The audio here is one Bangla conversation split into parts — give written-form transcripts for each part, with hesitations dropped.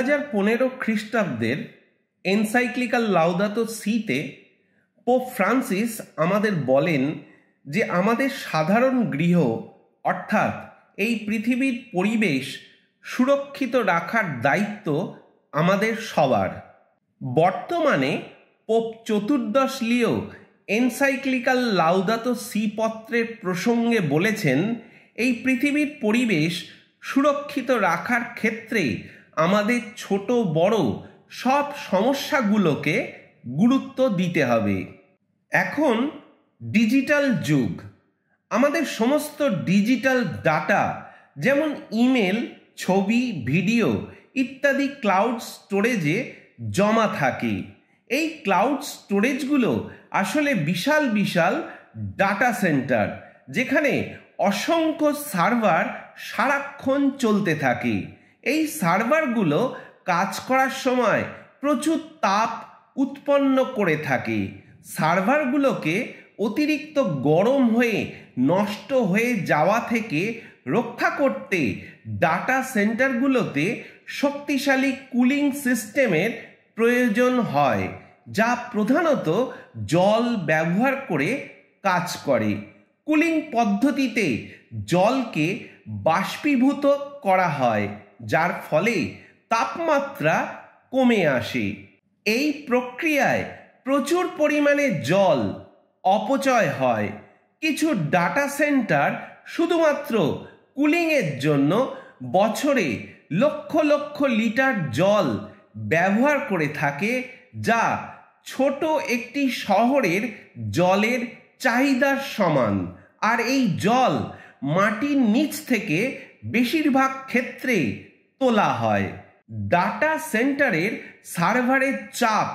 2015 খ্রিস্টাব্দের এনসাইক্লিক্যাল লাউদাতো সিতে পোপ ফ্রান্সিস আমাদের বলেন যে আমাদের সাধারণ গৃহ অর্থাৎ এই পৃথিবীর পরিবেশ সুরক্ষিত রাখার দায়িত্ব আমাদের সবার। বর্তমানে পোপ চতুর্দশ লিও এনসাইক্লিক্যাল লাউদাতো সি পত্রের প্রসঙ্গে বলেছেন, এই পৃথিবীর পরিবেশ সুরক্ষিত রাখার ক্ষেত্রে আমাদের ছোট বড় সব সমস্যাগুলোকে গুরুত্ব দিতে হবে। এখন ডিজিটাল যুগ, আমাদের সমস্ত ডিজিটাল ডাটা যেমন ইমেল, ছবি, ভিডিও ইত্যাদি ক্লাউড স্টোরেজে জমা থাকে। এই ক্লাউড স্টোরেজগুলো আসলে বিশাল বিশাল ডাটা সেন্টার, যেখানে অসংখ্য সার্ভার সারাক্ষণ চলতে থাকে। এই সার্ভারগুলো কাজ করার সময় প্রচুর তাপ উৎপন্ন করে থাকে। সার্ভারগুলোকে অতিরিক্ত গরম হয়ে নষ্ট হয়ে যাওয়া থেকে রক্ষা করতে ডাটা সেন্টারগুলোতে শক্তিশালী কুলিং সিস্টেমের প্রয়োজন হয়, যা প্রধানত জল ব্যবহার করে কাজ করে। কুলিং পদ্ধতিতে জলকে বাষ্পীভূত করা হয়, যার ফলে তাপমাত্রা কমে আসে। এই প্রক্রিয়ায় প্রচুর পরিমাণে জল অপচয় হয়। কিছু ডাটা সেন্টার শুধুমাত্র কুলিংয়ের জন্য বছরে লক্ষ লক্ষ লিটার জল ব্যবহার করে থাকে, যা ছোট একটি শহরের জলের চাহিদার সমান। আর এই জল মাটির নিচ থেকে বেশিরভাগ ক্ষেত্রে তোলা হয়। ডাটা সেন্টারের সার্ভারের চাপ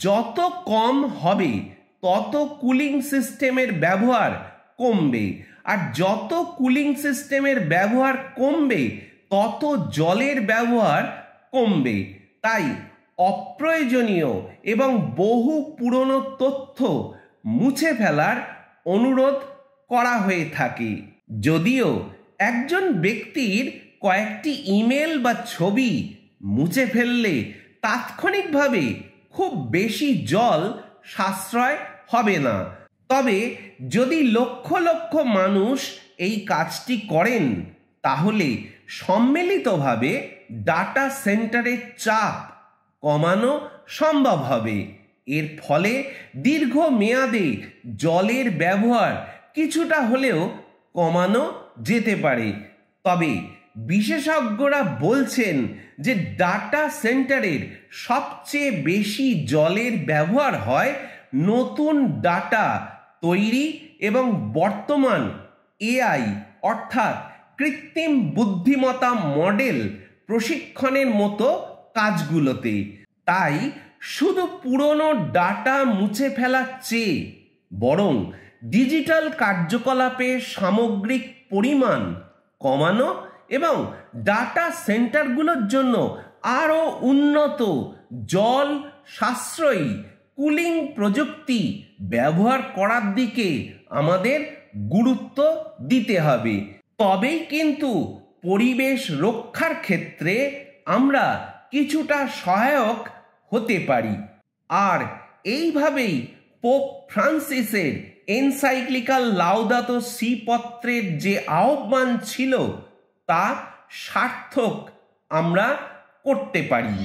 যত কম হবে তত কুলিং সিস্টেমের ব্যবহার কমবে, আর যত কুলিং সিস্টেমের ব্যবহার কমবে তত জলের ব্যবহার কমবে। তাই অপ্রয়োজনীয় এবং বহু পুরনো তথ্য মুছে ফেলার অনুরোধ করা হয়ে থাকে। যদিও একজন ব্যক্তির কয়েকটি ইমেল বা ছবি মুছে ফেললে তাৎক্ষণিকভাবে খুব বেশি জল সাশ্রয় হবে না, তবে যদি লক্ষ লক্ষ মানুষ এই কাজটি করেন তাহলে সম্মিলিতভাবে ডাটা সেন্টারের চাপ কমানো সম্ভব হবে। এর ফলে দীর্ঘমেয়াদে জলের ব্যবহার কিছুটা হলেও কমানো যেতে পারে। তবে বিশেষজ্ঞরা বলছেন যে ডাটা সেন্টারের সবচেয়ে বেশি জলের ব্যবহার হয় নতুন ডাটা তৈরি এবং বর্তমান এআই অর্থাৎ কৃত্রিম বুদ্ধিমত্তা মডেল প্রশিক্ষণের মতো কাজগুলোতে। তাই শুধু পুরনো ডাটা মুছে ফেলার চেয়ে বরং ডিজিটাল কার্যকলাপে সামগ্রিক পরিমাণ কমানো এবং ডাটা সেন্টারগুলোর জন্য আরও উন্নত জল সাশ্রয়ী কুলিং প্রযুক্তি ব্যবহার করার দিকে আমাদের গুরুত্ব দিতে হবে। তবেই কিন্তু পরিবেশ রক্ষার ক্ষেত্রে আমরা কিছুটা সহায়ক হতে পারি। আর এইভাবেই পোপ ফ্রান্সিসের এনসাইক্লিক্যাল লাউদাতো সি পত্রের যে আহ্বান ছিল তা সার্থক আমরা করতে পারি।